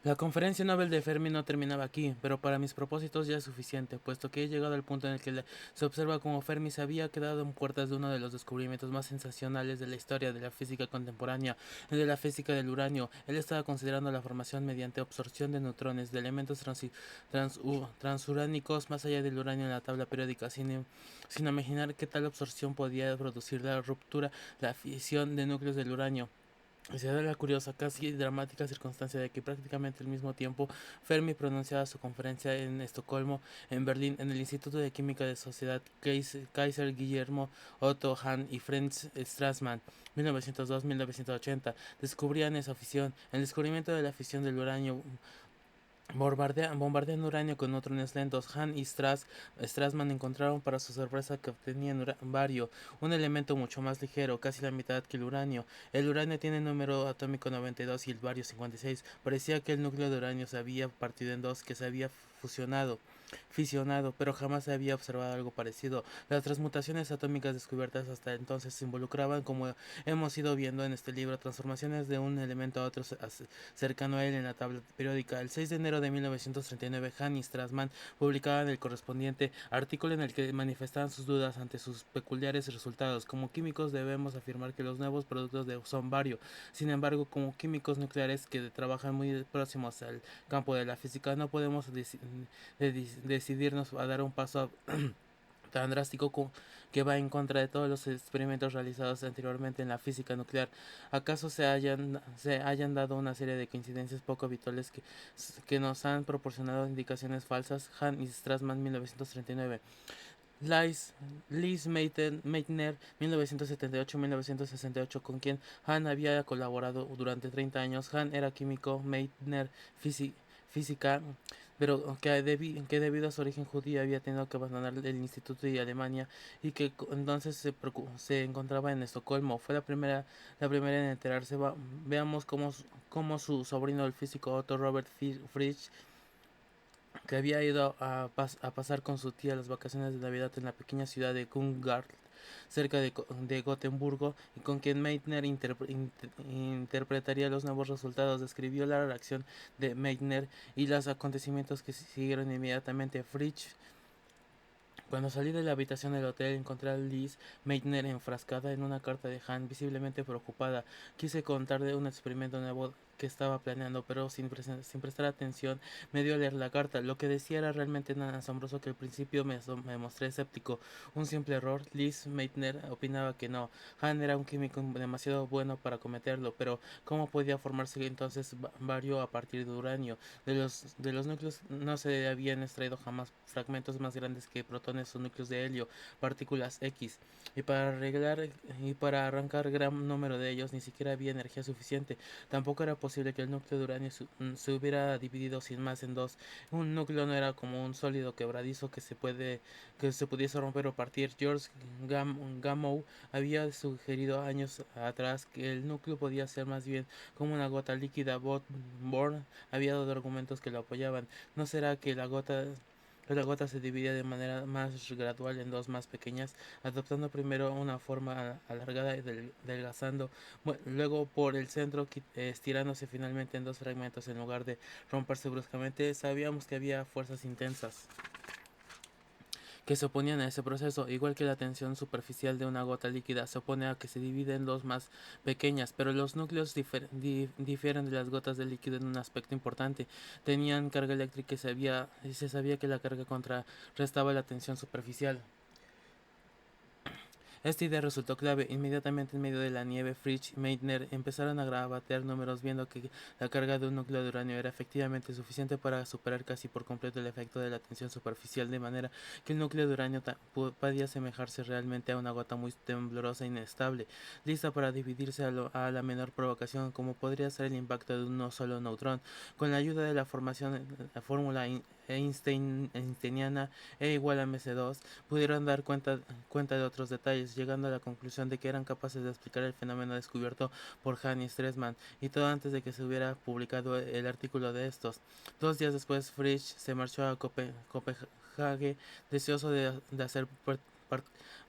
La conferencia Nobel de Fermi no terminaba aquí, pero para mis propósitos ya es suficiente, puesto que he llegado al punto en el que se observa cómo Fermi se había quedado en puertas de uno de los descubrimientos más sensacionales de la historia de la física contemporánea, el de la física del uranio. Él estaba considerando la formación mediante absorción de neutrones, de elementos transuránicos más allá del uranio en la tabla periódica, sin imaginar qué tal absorción podía producir la ruptura, la fisión de núcleos del uranio. Se da la curiosa, casi dramática circunstancia de que prácticamente al mismo tiempo Fermi pronunciaba su conferencia en Estocolmo, en Berlín, en el Instituto de Química de Sociedad Kaiser Guillermo Otto Hahn y Franz Strassmann, 1902-1980, descubrían esa fisión. El descubrimiento de la fisión del uranio bombardean uranio con neutrones lentos. Hahn y Strassmann encontraron para su sorpresa que obtenían bario, un elemento mucho más ligero, casi la mitad que el uranio. El uranio tiene número atómico 92 y el bario 56. Parecía que el núcleo de uranio se había partido en dos, que se había fisionado, pero jamás se había observado algo parecido. Las transmutaciones atómicas descubiertas hasta entonces se involucraban, como hemos ido viendo en este libro, transformaciones de un elemento a otro cercano a él en la tabla periódica. El 6 de enero de 1939, Hahn y Strassmann publicaban el correspondiente artículo en el que manifestaban sus dudas ante sus peculiares resultados. Como químicos debemos afirmar que los nuevos productos son varios. Sin embargo, como químicos nucleares que trabajan muy próximos al campo de la física, no podemos decidirnos a dar un paso tan drástico que va en contra de todos los experimentos realizados anteriormente en la física nuclear. ¿Acaso se hayan dado una serie de coincidencias poco habituales que nos han proporcionado indicaciones falsas? Hahn y Strassmann, 1939. Liz Meitner, 1978-1968, con quien Hahn había colaborado durante 30 años. Hahn era químico, Meitner física, pero que debido a su origen judío había tenido que abandonar el instituto de Alemania y que entonces se encontraba en Estocolmo. Fue la primera en enterarse. Veamos cómo su sobrino, el físico Otto Robert Frisch, que había ido a pasar con su tía las vacaciones de Navidad en la pequeña ciudad de Kungart, cerca de Gotemburgo, y con quien Meitner interpretaría los nuevos resultados. Describió la reacción de Meitner y los acontecimientos que siguieron inmediatamente. Fritsch. Cuando salí de la habitación del hotel encontré a Liz Meitner enfrascada en una carta de Hahn, visiblemente preocupada. Quise contarle un experimento nuevo que estaba planeando, pero sin prestar atención me dio a leer la carta. Lo que decía era realmente tan asombroso que al principio me mostré escéptico. Un simple error. Liz Meitner opinaba que no. Hahn era un químico demasiado bueno para cometerlo, pero ¿cómo podía formarse entonces bario a partir de uranio? De los núcleos no se habían extraído jamás fragmentos más grandes que protones o núcleos de helio, partículas X, y para arrancar gran número de ellos ni siquiera había energía suficiente. Tampoco era posible que el núcleo de uranio se hubiera dividido sin más en dos. Un núcleo no era como un sólido quebradizo que se pudiese romper o partir. George Gamow había sugerido años atrás que el núcleo podía ser más bien como una gota líquida. Bohr había dado argumentos que lo apoyaban. ¿No será que la gota se dividía de manera más gradual en dos más pequeñas, adoptando primero una forma alargada y delgazando, luego por el centro, estirándose finalmente en dos fragmentos en lugar de romperse bruscamente? Sabíamos que había fuerzas intensas que se oponían a ese proceso, igual que la tensión superficial de una gota líquida se opone a que se divide en dos más pequeñas, pero los núcleos difieren de las gotas de líquido en un aspecto importante. Tenían carga eléctrica y se sabía que la carga contrarrestaba la tensión superficial. Esta idea resultó clave. Inmediatamente en medio de la nieve, Frisch y Meitner empezaron a bater números, viendo que la carga de un núcleo de uranio era efectivamente suficiente para superar casi por completo el efecto de la tensión superficial, de manera que el núcleo de uranio podía asemejarse realmente a una gota muy temblorosa e inestable, lista para dividirse a la menor provocación, como podría ser el impacto de un solo neutrón. Con la ayuda de la fórmula einsteiniana E igual a mc2, pudieron dar cuenta de otros detalles, llegando a la conclusión de que eran capaces de explicar el fenómeno descubierto por Hahn y Stresemann, y todo antes de que se hubiera publicado el artículo de estos. 2 días después, Frisch se marchó a Copenhague, deseoso de hacer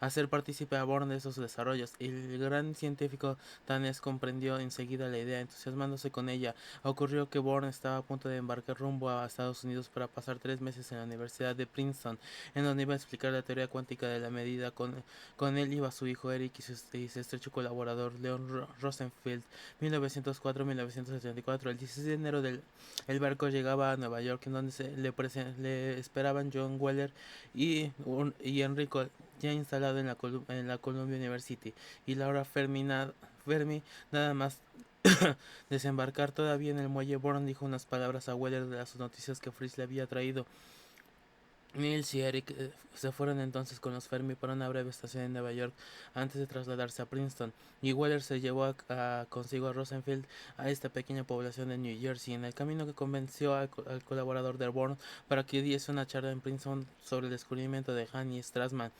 hacer partícipe a Born de esos desarrollos. El gran científico danés comprendió enseguida la idea, entusiasmándose con ella. Ocurrió que Born estaba a punto de embarcar rumbo a Estados Unidos para pasar 3 meses en la Universidad de Princeton, en donde iba a explicar la teoría cuántica de la medida. Con él iba su hijo Eric y su estrecho colaborador Leon Rosenfeld. 1904-1974. El 16 de enero el barco llegaba a Nueva York, en donde le esperaban John Weller y Enrico, ya instalado en la Columbia University, y Laura Fermi, nada más desembarcar todavía en el muelle. Bourne dijo unas palabras a Weller de las noticias que Fritz le había traído. Niels y Eric se fueron entonces con los Fermi para una breve estación en Nueva York antes de trasladarse a Princeton, y Weller se llevó consigo a Rosenfield, a esta pequeña población de New Jersey. En el camino, que convenció al colaborador de Bourne para que diese una charla en Princeton sobre el descubrimiento de Hahn y Strassman,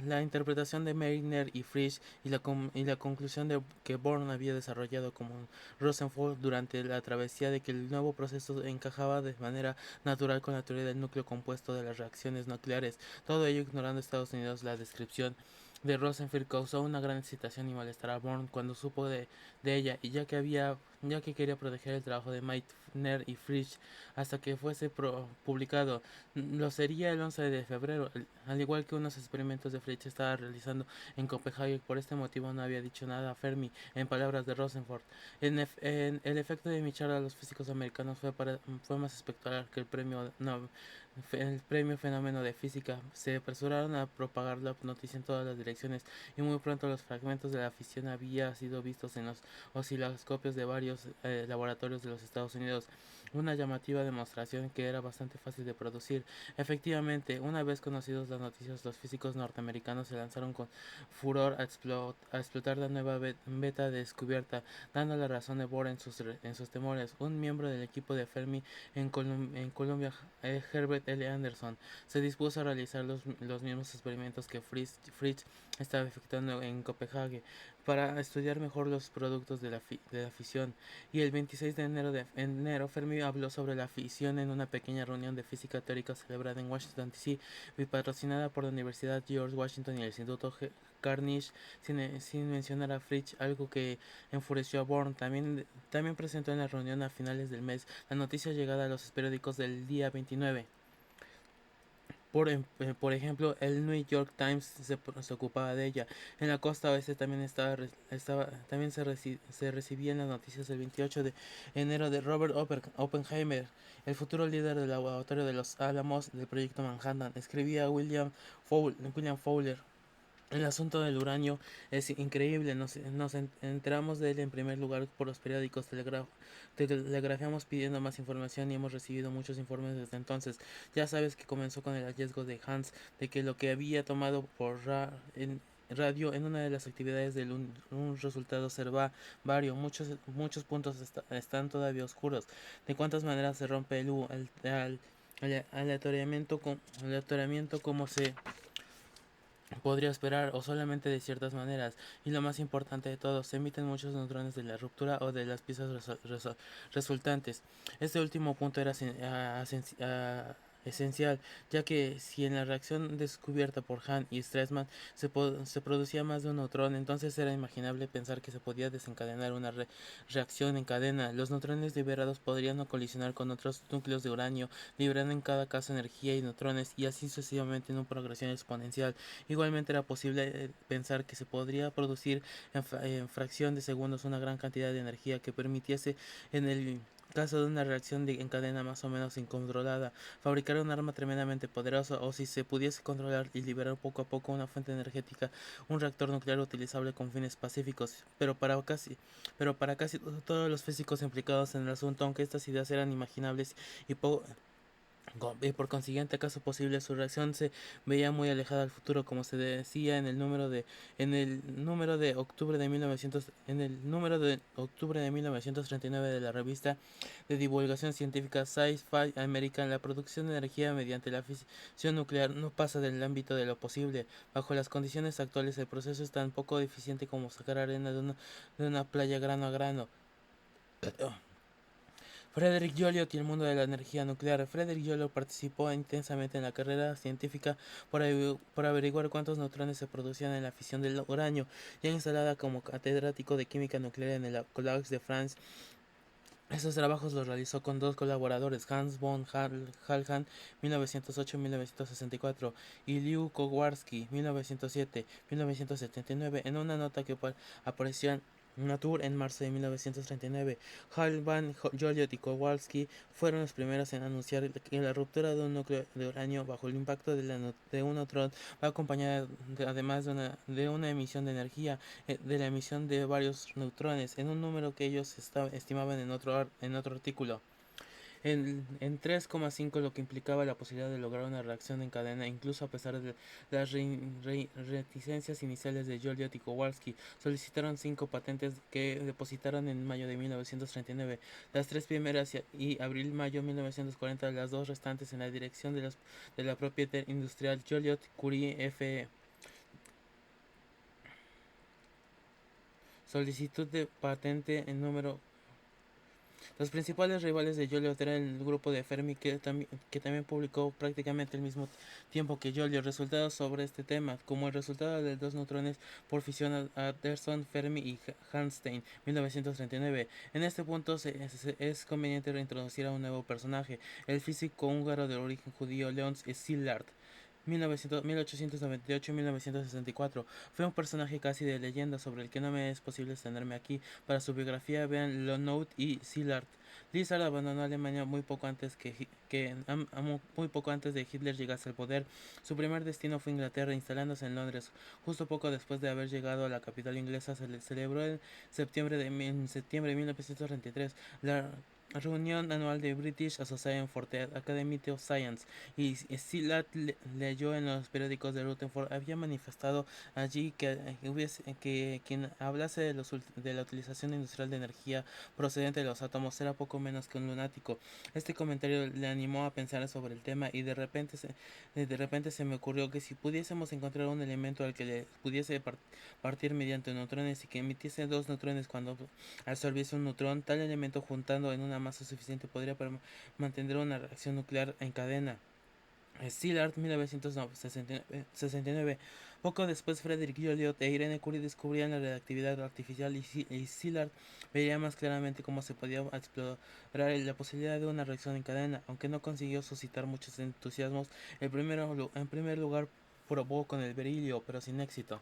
la interpretación de Meitner y Frisch, y la conclusión de que Bourne había desarrollado como Rosenfeld durante la travesía, de que el nuevo proceso encajaba de manera natural con la teoría del núcleo compuesto de las reacciones nucleares. Todo ello ignorando Estados Unidos. La descripción de Rosenfield causó una gran excitación y malestar a Bourne cuando supo de ella, y ya que quería proteger el trabajo de Meitner y Frisch hasta que fuese publicado. Lo sería el 11 de febrero, al igual que unos experimentos de Frisch estaba realizando en Copenhague. Por este motivo no había dicho nada a Fermi, en palabras de Rosenford. En el efecto de mi charla a los físicos americanos fue más espectacular que el premio Fenómeno de Física. Se apresuraron a propagar la noticia en todas las direcciones, y muy pronto los fragmentos de la fisión habían sido vistos en los osciloscopios de varios laboratorios de los Estados Unidos. Una llamativa demostración que era bastante fácil de producir. Efectivamente, una vez conocidos las noticias, los físicos norteamericanos se lanzaron con furor a explotar la nueva beta descubierta, dando la razón de Bohr en sus temores. Un miembro del equipo de Fermi en Colombia, Herbert L. Anderson, se dispuso a realizar los mismos experimentos que Fritz estaba efectuando en Copenhague, para estudiar mejor los productos de la fisión. Y el 26 de enero, Fermi habló sobre la fisión en una pequeña reunión de física teórica celebrada en Washington, D.C., y patrocinada por la Universidad George Washington y el Instituto Carnegie, sin mencionar a Fritz, algo que enfureció a Bourne. También presentó en la reunión a finales del mes la noticia llegada a los periódicos del día 29. Por ejemplo, el New York Times se ocupaba de ella. En la costa oeste también también se recibían las noticias el 28 de enero de Robert Oppenheimer, el futuro líder del laboratorio de los Álamos del proyecto Manhattan. Escribía William Fowler: el asunto del uranio es increíble. Nos enteramos de él en primer lugar por los periódicos. Telegrafiamos pidiendo más información, y hemos recibido muchos informes desde entonces. Ya sabes que comenzó con el hallazgo de Hans, de que lo que había tomado por radio en una de las actividades de un resultado serva vario. Muchos puntos están todavía oscuros. De cuántas maneras se rompe el aleatoriamiento como se podría esperar, o solamente de ciertas maneras. Y lo más importante de todo, se emiten muchos neutrones de la ruptura o de las piezas resultantes. Este último punto era esencial, ya que si en la reacción descubierta por Hahn y Strassman se producía más de un neutrón, entonces era imaginable pensar que se podía desencadenar una reacción en cadena. Los neutrones liberados podrían no colisionar con otros núcleos de uranio, liberando en cada caso energía y neutrones, y así sucesivamente en una progresión exponencial. Igualmente era posible pensar que se podría producir en fracción de segundos una gran cantidad de energía que permitiese, en el caso de una reacción en cadena más o menos incontrolada, fabricar un arma tremendamente poderosa. O si se pudiese controlar y liberar poco a poco una fuente energética, un reactor nuclear utilizable con fines pacíficos. Pero para casi todos los físicos implicados en el asunto, aunque estas ideas eran imaginables y por consiguiente caso posible, su reacción se veía muy alejada al futuro, como se decía en el número de octubre de 1939 de la revista de divulgación científica Sci-Fi American. La producción de energía mediante la fisión nuclear no pasa del ámbito de lo posible. Bajo las condiciones actuales, el proceso es tan poco eficiente como sacar arena de una playa grano a grano. Frederick Joliot y el mundo de la energía nuclear. Frederick Joliot participó intensamente en la carrera científica por averiguar cuántos neutrones se producían en la fisión del uranio, ya instalada como catedrático de química nuclear en el Collège de France. Estos trabajos los realizó con dos colaboradores, Hans von Halban (1908-1964) y Liu Kowarski (1907-1979). En una nota que apareció en Nature en marzo de 1939, Halban, Joliot y Kowalski fueron los primeros en anunciar que la ruptura de un núcleo de uranio bajo el impacto de un neutrón va acompañada además de una emisión de energía, de la emisión de varios neutrones, en un número que ellos estimaban en otro artículo en 3,5, lo que implicaba la posibilidad de lograr una reacción en cadena, incluso a pesar de las reticencias iniciales de Joliot y Kowalski. Solicitaron 5 patentes que depositaron en mayo de 1939, las 3 primeras y abril-mayo de 1940, las 2 restantes en la dirección de la propiedad industrial Joliot Curie F.E. Solicitud de patente en número. Los principales rivales de Joliot eran el grupo de Fermi, que también publicó prácticamente al mismo tiempo que Joliot resultados sobre este tema, como el resultado de dos neutrones por fisión Anderson, Fermi y Einstein, 1939. En este punto es conveniente reintroducir a un nuevo personaje, el físico húngaro de origen judío Leon Szilard. 1898-1964. Fue un personaje casi de leyenda sobre el que no me es posible extenderme aquí. Para su biografía vean Lonout y Szilard. Lizard abandonó Alemania muy poco antes de Hitler llegase al poder. Su primer destino fue Inglaterra, instalándose en Londres. Justo poco después de haber llegado a la capital inglesa, se celebró en septiembre de 1933 la reunión anual de British Association for the Academy of Science, y Szilard leyó en los periódicos de Rutherford había manifestado allí que quien hablase de la utilización industrial de energía procedente de los átomos era poco menos que un lunático. Este comentario le animó a pensar sobre el tema, y de repente se me ocurrió que si pudiésemos encontrar un elemento al que le pudiese partir mediante neutrones y que emitiese dos neutrones cuando absorbiese un neutrón, tal elemento juntando en una masa suficiente podría mantener una reacción nuclear en cadena. Szilard, 1969. Poco después, Frederick Joliot e Irene Curie descubrían la reactividad artificial, y Szilard veía más claramente cómo se podía explorar la posibilidad de una reacción en cadena. Aunque no consiguió suscitar muchos entusiasmos, en primer lugar probó con el berilio, pero sin éxito.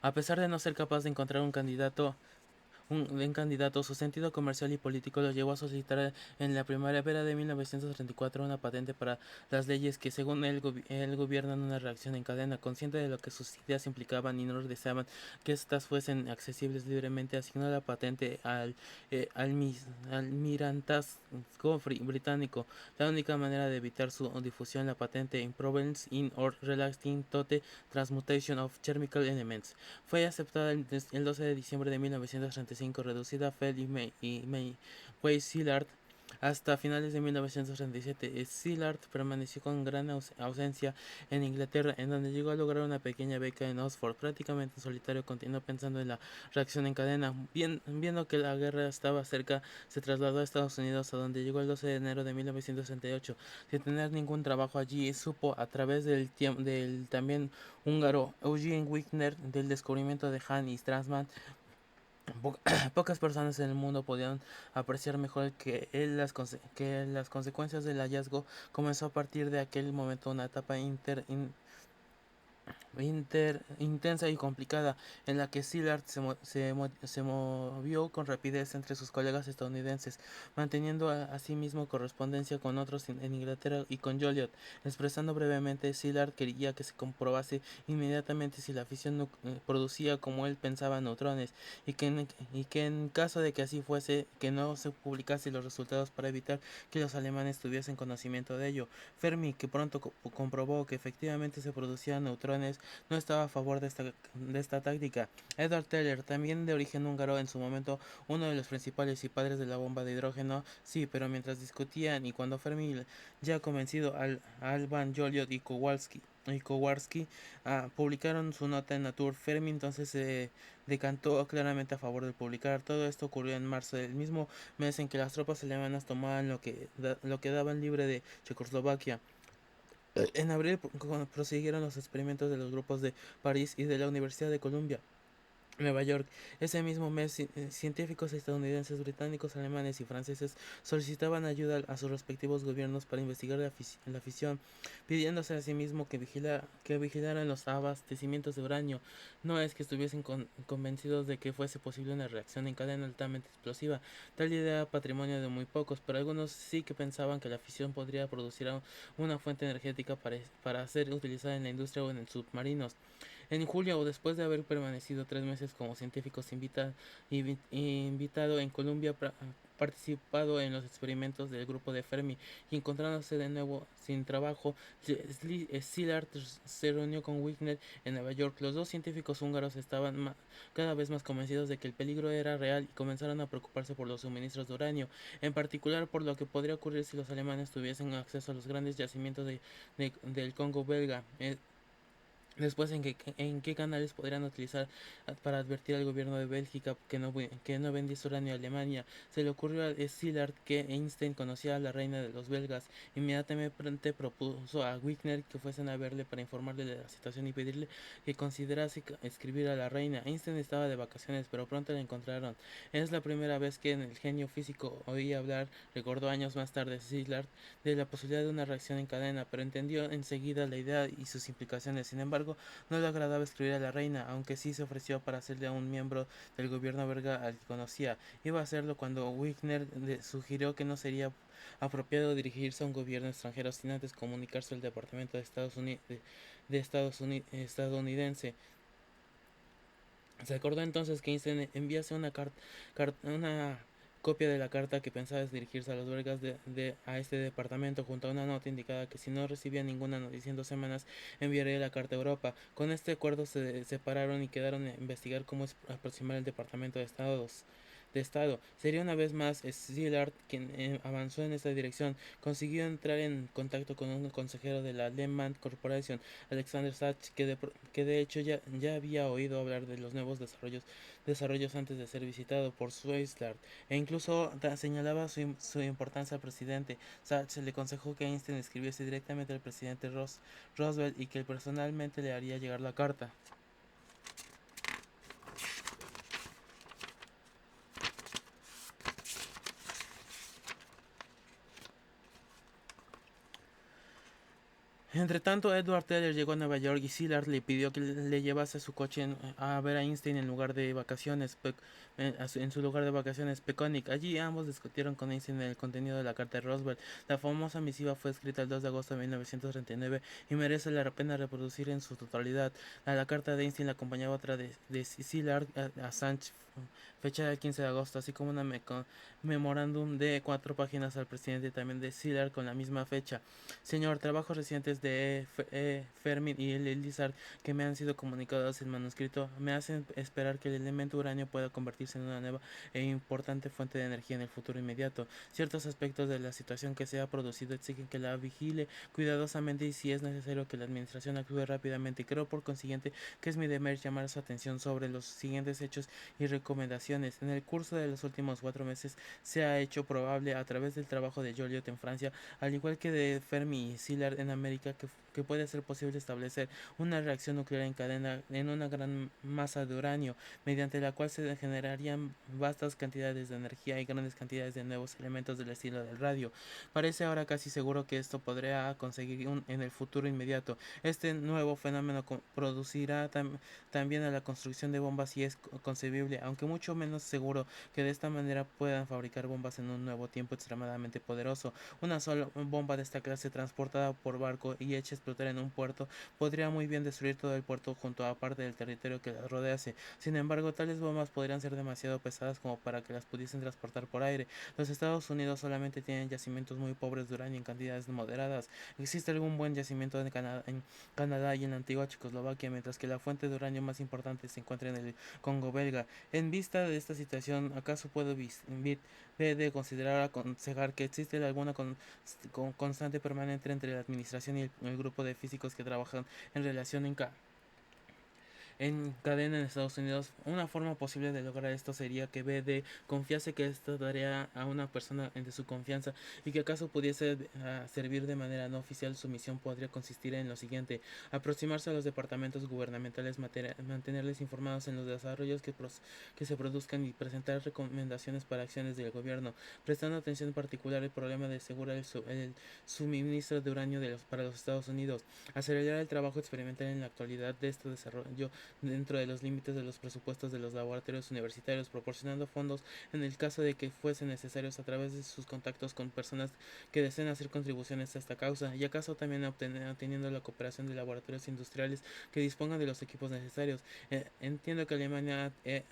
A pesar de no ser capaz de encontrar un candidato, su sentido comercial y político lo llevó a solicitar en la primavera de 1934 una patente para las leyes que, según él gobiernan una reacción en cadena. Consciente de lo que sus ideas implicaban y no deseaban que éstas fuesen accesibles libremente, asignó la patente al almirantazgo británico. La única manera de evitar su difusión, la patente Improvements in or Relaxing to the Transmutation of Chemical Elements, fue aceptada el 12 de diciembre de 1935, reducida a Feld y Way Szilard hasta finales de 1937. Szilard permaneció con gran ausencia en Inglaterra, en donde llegó a lograr una pequeña beca en Oxford. Prácticamente en solitario continuó pensando en la reacción en cadena. Viendo que la guerra estaba cerca, se trasladó a Estados Unidos, a donde llegó el 12 de enero de 1968. Sin tener ningún trabajo allí, supo a través del también húngaro Eugene Wigner del descubrimiento de Hahn y Strassmann. Pocas personas en el mundo podían apreciar mejor que las consecuencias del hallazgo. Comenzó a partir de aquel momento una etapa intensa y complicada, en la que Szilard se movió con rapidez entre sus colegas estadounidenses, manteniendo asimismo correspondencia con otros en Inglaterra y con Joliot. Expresando brevemente, Szilard quería que se comprobase inmediatamente si la fisión producía, como él pensaba, neutrones, y que en caso de que así fuese, que no se publicase los resultados para evitar que los alemanes tuviesen conocimiento de ello. Fermi, que pronto comprobó que efectivamente se producían neutrones, no estaba a favor de esta táctica. Edward Teller, también de origen húngaro, en su momento uno de los principales y padres de la bomba de hidrógeno, sí, pero mientras discutían y cuando Fermi ya convencido, Alban, Joliot y Kowalski y Kowarski publicaron su nota en Nature. Fermi entonces se decantó claramente a favor de publicar. Todo esto ocurrió en marzo del mismo mes en que las tropas alemanas tomaban lo que daban libre de Checoslovaquia. En abril prosiguieron los experimentos de los grupos de París y de la Universidad de Columbia, Nueva York. Ese mismo mes, científicos estadounidenses, británicos, alemanes y franceses solicitaban ayuda a sus respectivos gobiernos para investigar la fisión, pidiéndose asimismo que vigilaran los abastecimientos de uranio. No es que estuviesen convencidos de que fuese posible una reacción en cadena altamente explosiva. Tal idea era patrimonio de muy pocos, pero algunos sí que pensaban que la fisión podría producir una fuente energética para ser utilizada en la industria o en submarinos. En julio, después de haber permanecido 3 meses como científicos invitado en Colombia, participado en los experimentos del grupo de Fermi y encontrándose de nuevo sin trabajo, Szilard se reunió con Wigner en Nueva York. Los dos científicos húngaros estaban cada vez más convencidos de que el peligro era real y comenzaron a preocuparse por los suministros de uranio, en particular por lo que podría ocurrir si los alemanes tuviesen acceso a los grandes yacimientos del Congo belga. Después, en qué canales podrían utilizar para advertir al gobierno de Bélgica que no vendiese uranio a Alemania. Se le ocurrió a Szilard que Einstein conocía a la reina de los belgas. Inmediatamente propuso a Wigner que fuesen a verle para informarle de la situación y pedirle que considerase escribir a la reina. Einstein estaba de vacaciones, pero pronto la encontraron. Es la primera vez que en el genio físico oí hablar, recordó años más tarde Szilard, de la posibilidad de una reacción en cadena, pero entendió enseguida la idea y sus implicaciones. Sin embargo, no le agradaba escribir a la reina, aunque sí se ofreció para hacerle a un miembro del gobierno belga al que conocía. Iba a hacerlo cuando Wigner le sugirió que no sería apropiado dirigirse a un gobierno extranjero sin antes comunicarse al Departamento de estadounidense. Se acordó entonces que Einstein enviase una copia de la carta que pensaba dirigirse a los belgas a este departamento, junto a una nota indicada que si no recibía ninguna noticia en 2 semanas enviaría la carta a Europa. Con este acuerdo se separaron y quedaron a investigar cómo aproximar el Departamento de Estado. Sería una vez más Szilard quien avanzó en esta dirección. Consiguió entrar en contacto con un consejero de la Lehman Corporation, Alexander Sachs, que de hecho ya había oído hablar de los nuevos desarrollos antes de ser visitado por Szilard, e incluso señalaba su importancia al presidente. Sachs le aconsejó que Einstein escribiese directamente al presidente Roosevelt y que él personalmente le haría llegar la carta. Entre tanto, Edward Teller llegó a Nueva York y Szilard le pidió que le llevase su coche a ver a Einstein en lugar de vacaciones, en su lugar de vacaciones, Peconic. Allí ambos discutieron con Einstein el contenido de la carta de Roosevelt. La famosa misiva fue escrita el 2 de agosto de 1939 y merece la pena reproducir en su totalidad. A la carta de Einstein la acompañaba otra de Szilard a Sánchez, fecha del 15 de agosto, así como una memorándum de 4 páginas al presidente también de Szilard con la misma fecha. Señor, trabajos recientes de Fermi y Elizard que me han sido comunicados en manuscrito me hacen esperar que el elemento uranio pueda convertirse en una nueva e importante fuente de energía en el futuro inmediato. Ciertos aspectos de la situación que se ha producido exigen que la vigile cuidadosamente y si es necesario que la administración actúe rápidamente. Creo por consiguiente que es mi deber llamar su atención sobre los siguientes hechos y recomendaciones. En el curso de los últimos 4 meses se ha hecho probable a través del trabajo de Joliot en Francia, al igual que de Fermi y Szilard en América, que puede ser posible establecer una reacción nuclear en cadena en una gran masa de uranio, mediante la cual se generarían vastas cantidades de energía y grandes cantidades de nuevos elementos del estilo del radio. Parece ahora casi seguro que esto podría conseguir en el futuro inmediato. Este nuevo fenómeno producirá también a la construcción de bombas si es concebible, aunque mucho menos seguro que de esta manera puedan fabricar bombas en un nuevo tiempo extremadamente poderoso. Una sola bomba de esta clase transportada por barco y hecha explotar en un puerto podría muy bien destruir todo el puerto junto a parte del territorio que las rodease. Sin embargo, tales bombas podrían ser demasiado pesadas como para que las pudiesen transportar por aire. Los Estados Unidos solamente tienen yacimientos muy pobres de uranio en cantidades moderadas. Existe algún buen yacimiento en Canadá y en la antigua Checoslovaquia, mientras que la fuente de uranio más importante se encuentra en el Congo belga. En vista de esta situación, ¿acaso puedo de considerar aconsejar que existe alguna constante permanente entre la administración y el grupo de físicos que trabajan en relación en cadena en Estados Unidos? Una forma posible de lograr esto sería que BD confiase que esta tarea a una persona de su confianza y que acaso pudiese servir de manera no oficial. Su misión podría consistir en lo siguiente: aproximarse a los departamentos gubernamentales, mantenerles informados en los desarrollos que se produzcan y presentar recomendaciones para acciones del gobierno, prestando atención particular al problema de asegurar el suministro de uranio para los Estados Unidos, acelerar el trabajo experimental en la actualidad de este desarrollo dentro de los límites de los presupuestos de los laboratorios universitarios, proporcionando fondos en el caso de que fuesen necesarios a través de sus contactos con personas que deseen hacer contribuciones a esta causa, y acaso también obteniendo la cooperación de laboratorios industriales que dispongan de los equipos necesarios. Entiendo que Alemania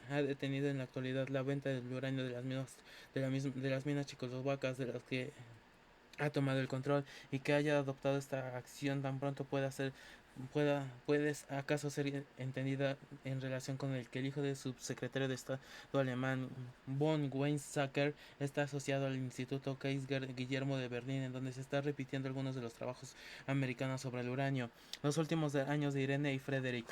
ha detenido en la actualidad la venta del uranio de las minas checoslovacas, de las que ha tomado el control, y que haya adoptado esta acción tan pronto puedes acaso ser entendida en relación con el que el hijo del subsecretario de Estado alemán von Weizsäcker está asociado al Instituto Kaiser Guillermo de Berlín, en donde se está repitiendo algunos de los trabajos americanos sobre el uranio. Los últimos años de Irene y Frederick.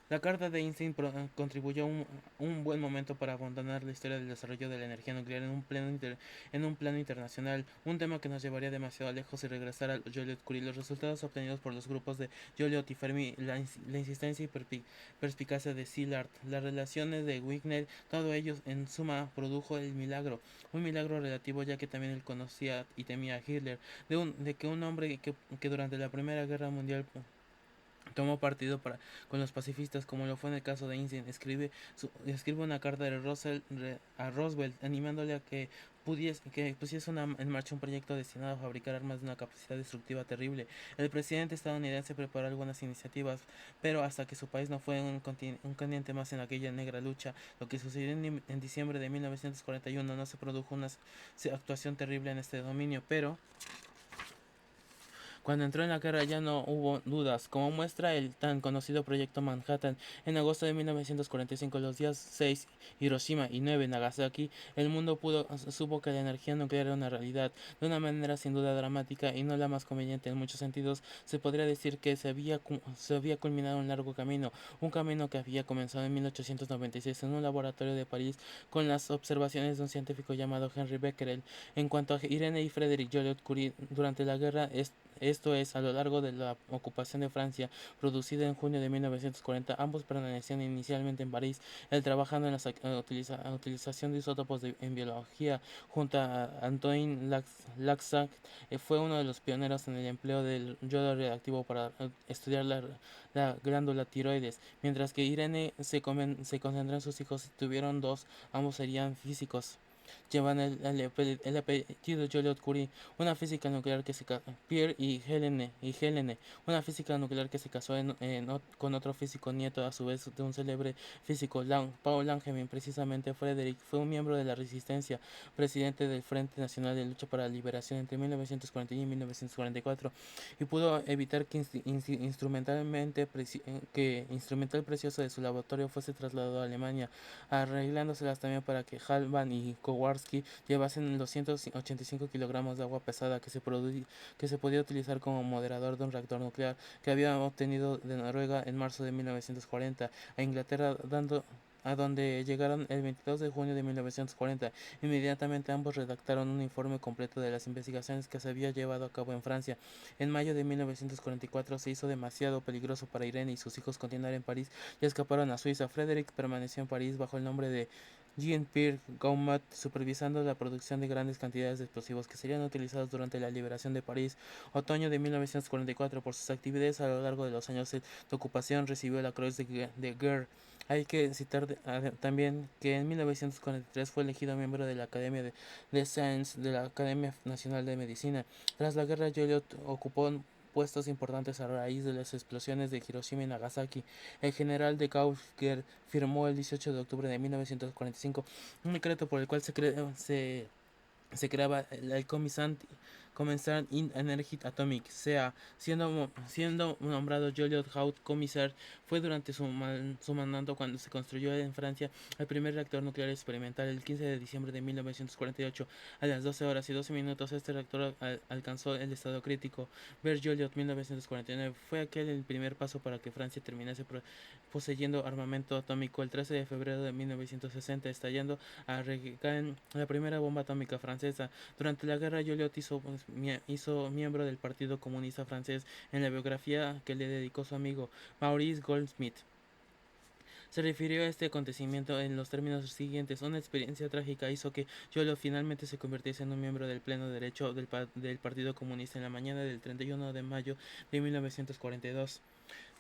La carta de Einstein contribuyó un buen momento para abandonar la historia del desarrollo de la energía nuclear en un plano internacional, un tema que nos llevaría demasiado lejos, y regresar a Joliot-Curie. Los resultados obtenidos por los grupos de Joliot y Fermi, la insistencia y perspicacia de Szilard, las relaciones de Wigner, todo ello en suma produjo el milagro, un milagro relativo, ya que también él conocía y temía a Hitler, de que un hombre que durante la Primera Guerra Mundial tomó partido con los pacifistas, como lo fue en el caso de Einstein. Escribe una carta a Roosevelt animándole a que pusiese en marcha un proyecto destinado a fabricar armas de una capacidad destructiva terrible. El presidente estadounidense preparó algunas iniciativas, pero hasta que su país no fue un continente más en aquella negra lucha, lo que sucedió en diciembre de 1941, no se produjo una actuación terrible en este dominio, pero cuando entró en la guerra ya no hubo dudas, como muestra el tan conocido Proyecto Manhattan. En agosto de 1945, los días 6 Hiroshima y 9 Nagasaki, el mundo supo que la energía nuclear era una realidad, de una manera sin duda dramática y no la más conveniente. En muchos sentidos, se podría decir que se había culminado un largo camino, un camino que había comenzado en 1896 en un laboratorio de París con las observaciones de un científico llamado Henry Becquerel. En cuanto a Irene y Frederick Joliot-Curie, durante la guerra, esto es, a lo largo de la ocupación de Francia, producida en junio de 1940, ambos permanecían inicialmente en París, él trabajando en la utilización de isótopos en biología. Junto a Antoine Laxac, fue uno de los pioneros en el empleo del yodo reactivo para estudiar la glándula tiroides, mientras que Irene se concentró en sus hijos. Tuvieron dos, ambos serían físicos. Llevan el apellido Joliot-Curie, una física nuclear que se Pierre y Helene, una física nuclear que se casó con otro físico nieto a su vez de un célebre físico, Paul Langevin. Precisamente Frederick fue un miembro de la Resistencia, presidente del Frente Nacional de Lucha para la Liberación entre 1941 y 1944, y pudo evitar que instrumental precioso de su laboratorio fuese trasladado a Alemania, arreglándoselas también para que Halban y Kowarski llevasen los 185 kilogramos de agua pesada que se podía utilizar como moderador de un reactor nuclear que había obtenido de Noruega en marzo de 1940 a Inglaterra, a donde llegaron el 22 de junio de 1940. Inmediatamente ambos redactaron un informe completo de las investigaciones que se había llevado a cabo en Francia. En mayo de 1944 se hizo demasiado peligroso para Irene y sus hijos continuar en París y escaparon a Suiza. Frederick permaneció en París bajo el nombre de Jean-Pierre Gaumat, supervisando la producción de grandes cantidades de explosivos que serían utilizados durante la liberación de París. Otoño de 1944, por sus actividades a lo largo de los años de ocupación, recibió la Cruz de Guerre. Hay que citar también que en 1943 fue elegido miembro de la Academia de Sciences de la Academia Nacional de Medicina. Tras la guerra, Joliot ocupó puestos importantes a raíz de las explosiones de Hiroshima y Nagasaki. El general de Gauss firmó el 18 de octubre de 1945 un decreto por el cual se creaba el Comenzar in Energy Atomic, sea, siendo nombrado Joliot Haut Commissar. Fue durante su mandato cuando se construyó en Francia el primer reactor nuclear experimental el 15 de diciembre de 1948. A las 12 horas y 12 minutos este reactor alcanzó el estado crítico. Ver Joliot 1949 fue aquel el primer paso para que Francia terminase poseyendo armamento atómico. El 13 de febrero de 1960, estallando a Requecan la primera bomba atómica francesa. Durante la guerra, Joliot hizo miembro del Partido Comunista Francés en la biografía que le dedicó su amigo Maurice Goldsmith. Se refirió a este acontecimiento en los términos siguientes: una experiencia trágica hizo que Joliot finalmente se convirtiese en un miembro del pleno derecho del Partido Comunista en la mañana del 31 de mayo de 1942.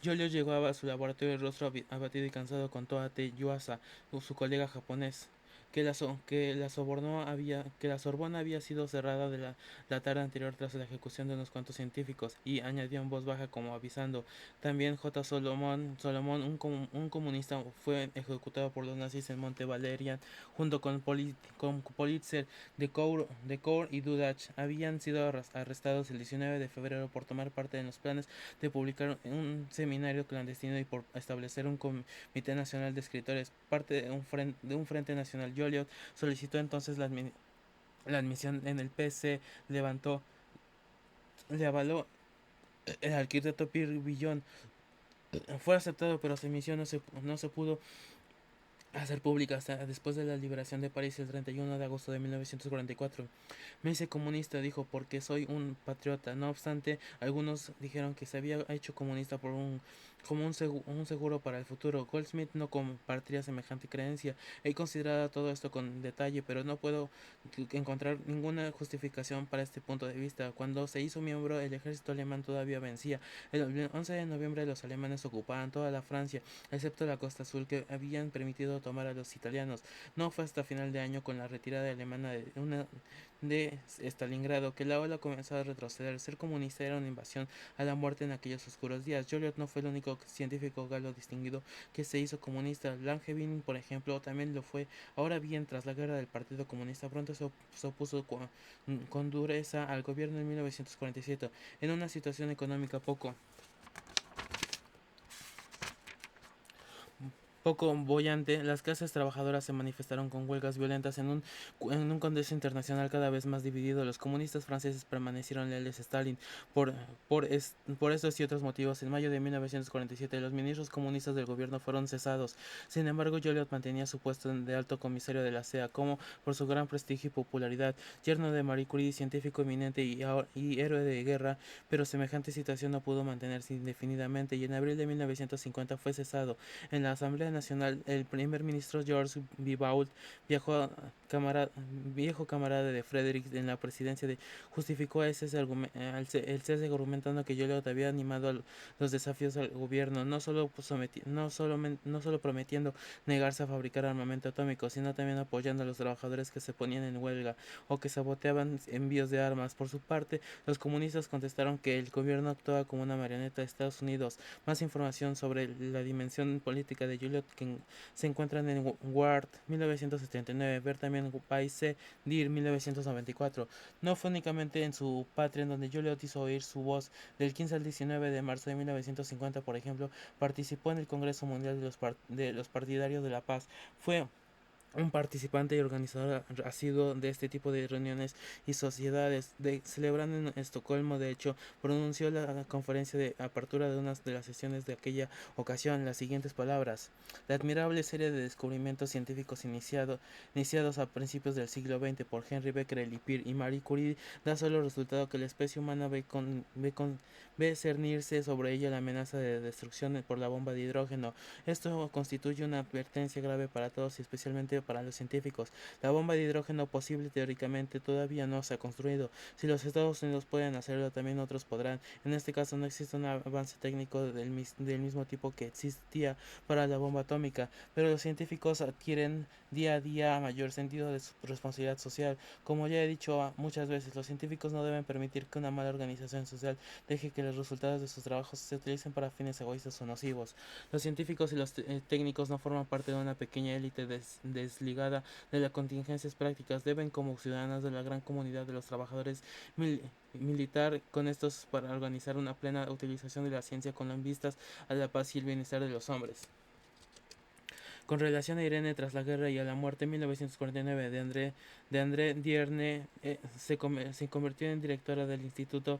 Joliot llegó a su laboratorio el rostro abatido y cansado. Contó a T. Yuasa, su colega japonés, que la Sorbona había sido cerrada la tarde anterior tras la ejecución de unos cuantos científicos, y añadió en voz baja como avisando: también J. Solomon, un comunista, fue ejecutado por los nazis en Monte Valerian, junto con Politzer, de Cour y Dudach. Habían sido arrestados el 19 de febrero por tomar parte en los planes de publicar un seminario clandestino y por establecer un comité nacional de escritores, parte de un frente nacional. Joliot solicitó entonces la admisión en el PC, le avaló el arquitecto Pierre Villon. Fue aceptado, pero su misión no se pudo hacer pública hasta después de la liberación de París el 31 de agosto de 1944. Me hice comunista, dijo, porque soy un patriota. No obstante, algunos dijeron que se había hecho comunista como un seguro para el futuro. Goldsmith no compartía semejante creencia. He considerado todo esto con detalle, pero no puedo encontrar ninguna justificación para este punto de vista. Cuando se hizo miembro, el ejército alemán todavía vencía. El 11 de noviembre los alemanes ocupaban toda la Francia, excepto la costa azul, que habían permitido tomar a los italianos. No fue hasta final de año, con la retirada alemana de Stalingrado, que la ola comenzó a retroceder. Ser comunista era una invasión a la muerte en aquellos oscuros días. Joliot no fue el único científico galo distinguido que se hizo comunista. Langevin, por ejemplo, también lo fue. Ahora bien, tras la guerra del Partido Comunista, pronto se opuso con dureza al gobierno en 1947, en una situación económica poco boyante. Las clases trabajadoras se manifestaron con huelgas violentas en un contexto internacional cada vez más dividido. Los comunistas franceses permanecieron leales a Stalin por estos y otros motivos. En mayo de 1947, los ministros comunistas del gobierno fueron cesados. Sin embargo, Joliot mantenía su puesto de alto comisario de la CEA, como por su gran prestigio y popularidad, yerno de Marie Curie, científico eminente y héroe de guerra. Pero semejante situación no pudo mantenerse indefinidamente, y en abril de 1950 fue cesado. En la Asamblea Nacional, el primer ministro Georges Bibault, viejo camarada de Frederick en la presidencia, justificó el cese argumentando que Joliot había animado los desafíos al gobierno, no solo prometiendo negarse a fabricar armamento atómico, sino también apoyando a los trabajadores que se ponían en huelga o que saboteaban envíos de armas. Por su parte, los comunistas contestaron que el gobierno actuaba como una marioneta de Estados Unidos. Más información sobre la dimensión política de Joliot que se encuentran en Ward 1979, ver también Paise Dir 1994. No fue únicamente en su patria en donde Joliot hizo oír su voz. Del 15 al 19 de marzo de 1950, por ejemplo, participó en el Congreso Mundial de los Partidarios de la Paz. Fue un participante y organizador asiduo de este tipo de reuniones y sociedades. Celebrando en Estocolmo, de hecho, pronunció la conferencia de apertura de una de las sesiones de aquella ocasión las siguientes palabras: la admirable serie de descubrimientos científicos iniciados a principios del siglo XX por Henry Becquerel y Marie Curie da solo resultado que la especie humana ve cernirse sobre ella la amenaza de destrucción por la bomba de hidrógeno. Esto constituye una advertencia grave para todos y especialmente para los científicos. La bomba de hidrógeno posible teóricamente todavía no se ha construido. Si los Estados Unidos pueden hacerlo, también otros podrán. En este caso no existe un avance técnico del mismo tipo que existía para la bomba atómica, pero los científicos adquieren día a día mayor sentido de su responsabilidad social. Como ya he dicho muchas veces, los científicos no deben permitir que una mala organización social deje que los resultados de sus trabajos se utilicen para fines egoístas o nocivos. Los científicos y los técnicos no forman parte de una pequeña élite desligada de las contingencias prácticas. Deben, como ciudadanas de la gran comunidad de los trabajadores militar, con estos para organizar una plena utilización de la ciencia con las vistas a la paz y el bienestar de los hombres. Con relación a Irene tras la guerra y a la muerte en 1949 de André Dierne, se convirtió en directora del Instituto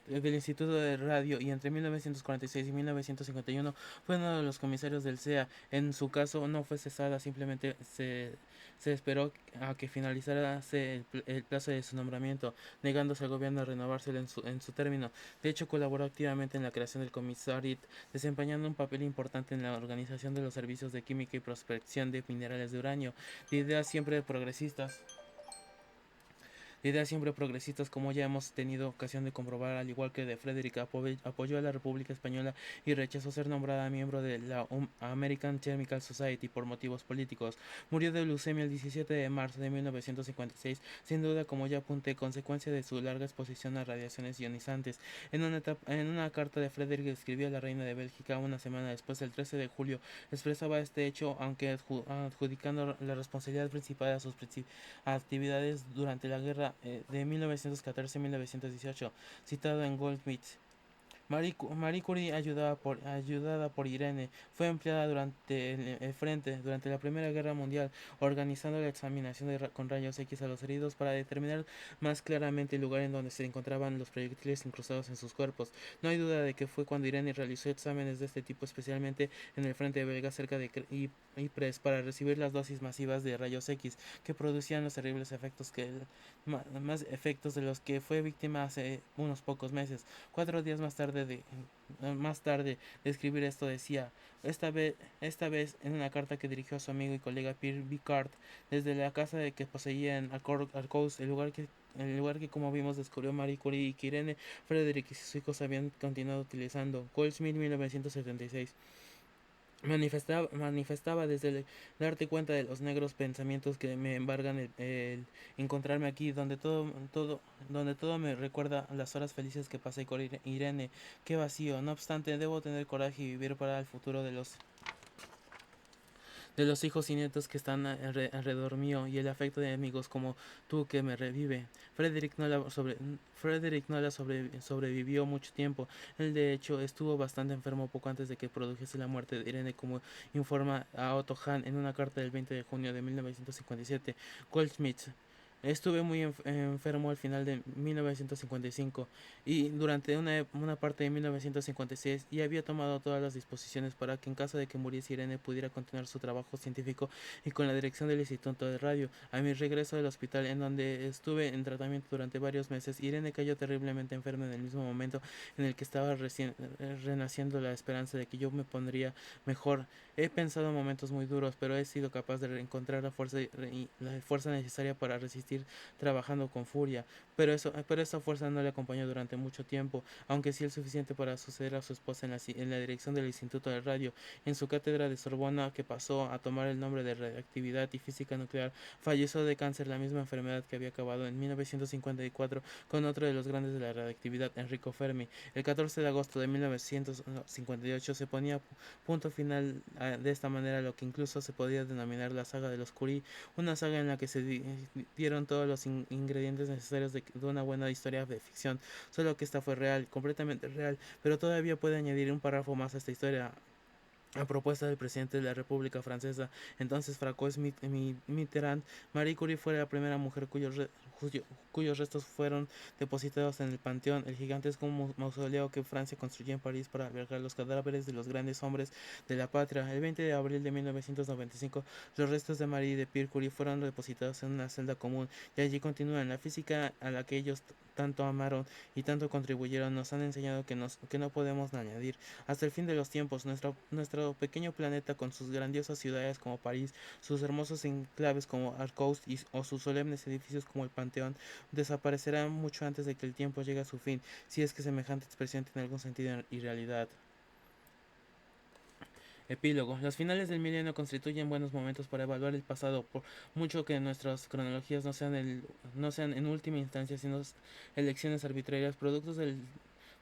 de Radio y entre 1946 y 1951 fue uno de los comisarios del CEA. En su caso no fue cesada, simplemente se esperó a que finalizara el plazo de su nombramiento, negándose al gobierno a renovárselo en su término. De hecho, colaboró activamente en la creación del comisariat, desempeñando un papel importante en la organización de los servicios de química y prospección de minerales de uranio, de ideas siempre progresistas. Ideas siempre progresistas, como ya hemos tenido ocasión de comprobar, al igual que de Frederick, apoyó a la República Española y rechazó ser nombrada miembro de la American Chemical Society por motivos políticos. Murió de leucemia el 17 de marzo de 1956, sin duda, como ya apunté, consecuencia de su larga exposición a radiaciones ionizantes. En una carta de Frederick escribió a la reina de Bélgica una semana después, el 13 de julio, expresaba este hecho, aunque adjudicando la responsabilidad principal a sus actividades durante la guerra de 1914-1918, citado en Goldsmith. Marie Curie, ayudada por Irene, fue empleada durante el frente durante la Primera Guerra Mundial, organizando la examinación con rayos X a los heridos para determinar más claramente el lugar en donde se encontraban los proyectiles incrustados en sus cuerpos. No hay duda de que fue cuando Irene realizó exámenes de este tipo, especialmente en el frente belga cerca de Ypres, para recibir las dosis masivas de rayos X que producían los terribles efectos más efectos de los que fue víctima hace unos pocos meses. 4 días más tarde de escribir esto decía, esta vez en una carta que dirigió a su amigo y colega Pierre Picard desde la casa de que poseía en Arcos, el lugar que, como vimos, descubrió Marie Curie y que Irene Frederick y sus hijos habían continuado utilizando. Goldsmith, 1976. Manifestaba desde darte cuenta de los negros pensamientos que me embargan el encontrarme aquí, donde todo me recuerda a las horas felices que pasé con Irene. Qué vacío. No obstante, debo tener coraje y vivir para el futuro de los hijos y nietos que están alrededor mío y el afecto de amigos como tú que me revive. Frederick no la sobrevivió mucho tiempo. Él, de hecho, estuvo bastante enfermo poco antes de que produjese la muerte de Irene, como informa a Otto Hahn en una carta del 20 de junio de 1957. Goldschmidt. Estuve muy enfermo al final de 1955 y durante una parte de 1956, y había tomado todas las disposiciones para que en caso de que muriese Irene pudiera continuar su trabajo científico y con la dirección del Instituto de Radio. A mi regreso del hospital, en donde estuve en tratamiento durante varios meses, Irene cayó terriblemente enferma en el mismo momento en el que estaba renaciendo la esperanza de que yo me pondría mejor. He pensado momentos muy duros, pero he sido capaz de encontrar la fuerza necesaria para resistir trabajando con furia. Pero esa fuerza no le acompañó durante mucho tiempo, aunque sí el suficiente para suceder a su esposa en la dirección del Instituto de Radio. En su cátedra de Sorbona, que pasó a tomar el nombre de Radioactividad y Física Nuclear, falleció de cáncer, la misma enfermedad que había acabado en 1954 con otro de los grandes de la radioactividad, Enrico Fermi. El 14 de agosto de 1958 se ponía punto final de esta manera lo que incluso se podía denominar la saga de los Curie, una saga en la que se dieron todos los ingredientes necesarios de una buena historia de ficción, solo que esta fue real, completamente real, pero todavía puede añadir un párrafo más a esta historia. A propuesta del presidente de la República Francesa, entonces François Mitterrand, Marie Curie fue la primera mujer cuyos restos fueron depositados en el Panteón, el gigantesco mausoleo que Francia construyó en París para albergar los cadáveres de los grandes hombres de la patria. El 20 de abril de 1995, los restos de Marie y de Pierre Curie fueron depositados en una celda común, y allí continúan. La física a la que ellos tanto amaron y tanto contribuyeron nos han enseñado que no podemos añadir. Hasta el fin de los tiempos, nuestro pequeño planeta, con sus grandiosas ciudades como París, sus hermosos enclaves como Arcos o sus solemnes edificios como el Panteón, desaparecerá mucho antes de que el tiempo llegue a su fin, si es que semejante expresión tiene algún sentido y realidad. Epílogo. Los finales del milenio constituyen buenos momentos para evaluar el pasado, por mucho que nuestras cronologías no sean en última instancia sino elecciones arbitrarias,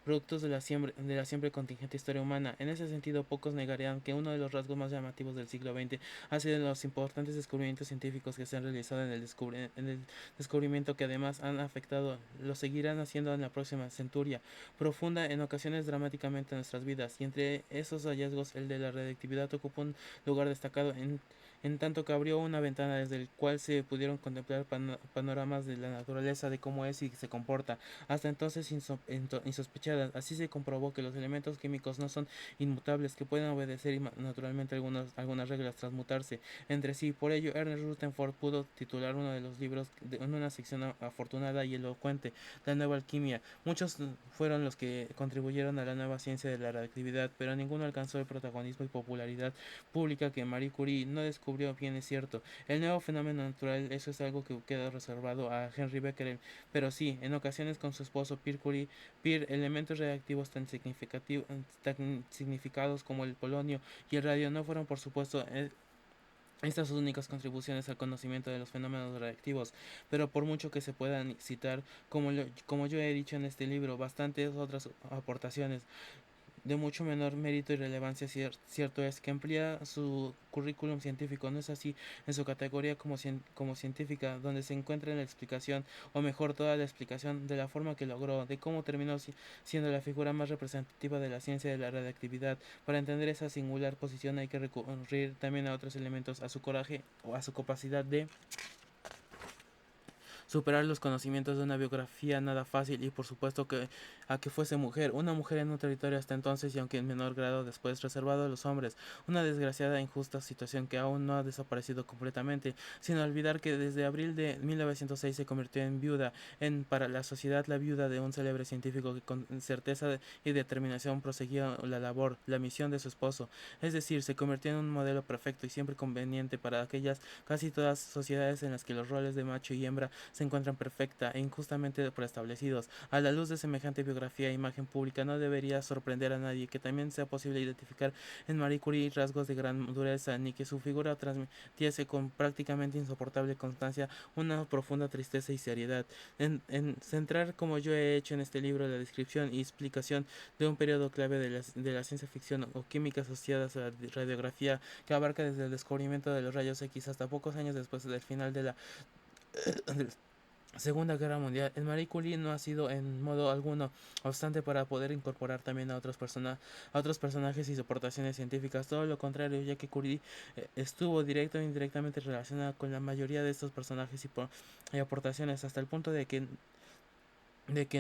productos de la siempre contingente historia humana. En ese sentido, pocos negarían que uno de los rasgos más llamativos del siglo XX ha sido los importantes descubrimientos científicos que se han realizado en el descubrimiento, que además han afectado, lo seguirán haciendo en la próxima centuria, profunda, en ocasiones dramáticamente, nuestras vidas, y entre esos hallazgos el de la radioactividad ocupa un lugar destacado en tanto que abrió una ventana desde el cual se pudieron contemplar panoramas de la naturaleza, de cómo es y se comporta, hasta entonces insospechadas. Así se comprobó que los elementos químicos no son inmutables, que pueden obedecer naturalmente algunas reglas, transmutarse entre sí. Por ello, Ernest Rutherford pudo titular uno de los libros en una sección afortunada y elocuente, La nueva alquimia. Muchos fueron los que contribuyeron a la nueva ciencia de la radioactividad, pero ninguno alcanzó el protagonismo y popularidad pública que Marie Curie no descubrió. Bien es cierto, el nuevo fenómeno natural, eso es algo que queda reservado a Henry Becquerel, pero sí, en ocasiones con su esposo Pierre Curie, elementos reactivos tan significados como el polonio y el radio no fueron, por supuesto, estas sus únicas contribuciones al conocimiento de los fenómenos radiactivos, pero por mucho que se puedan citar, como yo he dicho en este libro, bastantes otras aportaciones de mucho menor mérito y relevancia. Cierto es que amplía su currículum científico, no es así en su categoría como científica, donde se encuentra la explicación, o mejor, toda la explicación de la forma que logró, de cómo terminó siendo la figura más representativa de la ciencia de la radioactividad. Para entender esa singular posición hay que recurrir también a otros elementos, a su coraje o a su capacidad de superar los conocimientos de una biografía nada fácil, y por supuesto que a que fuese mujer, una mujer en un territorio hasta entonces y aunque en menor grado después reservado a los hombres, una desgraciada e injusta situación que aún no ha desaparecido completamente, sin olvidar que desde abril de 1906 se convirtió en viuda, en para la sociedad la viuda de un célebre científico que con certeza y determinación proseguía la labor, la misión de su esposo, es decir, se convirtió en un modelo perfecto y siempre conveniente para aquellas casi todas sociedades en las que los roles de macho y hembra se encuentran perfecta e injustamente preestablecidos. A la luz de semejante biografía e imagen pública, no debería sorprender a nadie que también sea posible identificar en Marie Curie rasgos de gran dureza, ni que su figura transmitiese con prácticamente insoportable constancia una profunda tristeza y seriedad. En centrar, como yo he hecho en este libro, la descripción y explicación de un periodo clave de la ciencia ficción o química asociadas a la radiografía, que abarca desde el descubrimiento de los rayos X hasta pocos años después del final de la Segunda Guerra Mundial. El Marie Curie no ha sido en modo alguno obstante para poder incorporar también a otros personajes y aportaciones científicas. Todo lo contrario, ya que Curie estuvo directo e indirectamente relacionada con la mayoría de estos personajes y aportaciones, hasta el punto de que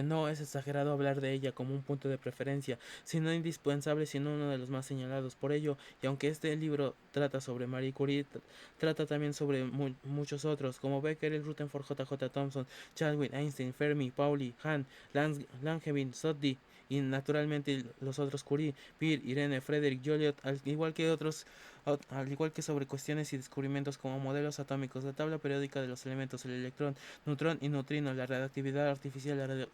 no es exagerado hablar de ella como un punto de preferencia, sino indispensable, sino uno de los más señalados. Por ello, y aunque este libro trata sobre Marie Curie, trata también sobre muchos otros, como Becquerel, Rutherford, J. J. Thomson, Chadwick, Einstein, Fermi, Pauli, Hahn, Langevin, Soddy, y naturalmente los otros Curie, Peirce, Irene, Frederick, Joliot, al igual que sobre cuestiones y descubrimientos como modelos atómicos, la tabla periódica de los elementos, el electrón, neutrón y neutrino, la radioactividad artificial, la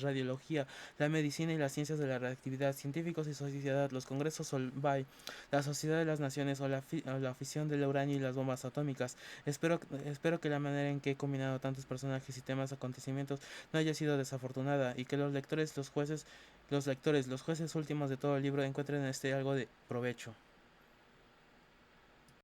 radiología, la medicina y las ciencias de la radioactividad, científicos y sociedad, los congresos Solvay, la Sociedad de las Naciones, o la afición del uranio y las bombas atómicas. Espero que la manera en que he combinado tantos personajes y temas acontecimientos no haya sido desafortunada, y que los lectores últimos de todo el libro encuentren en este algo de provecho.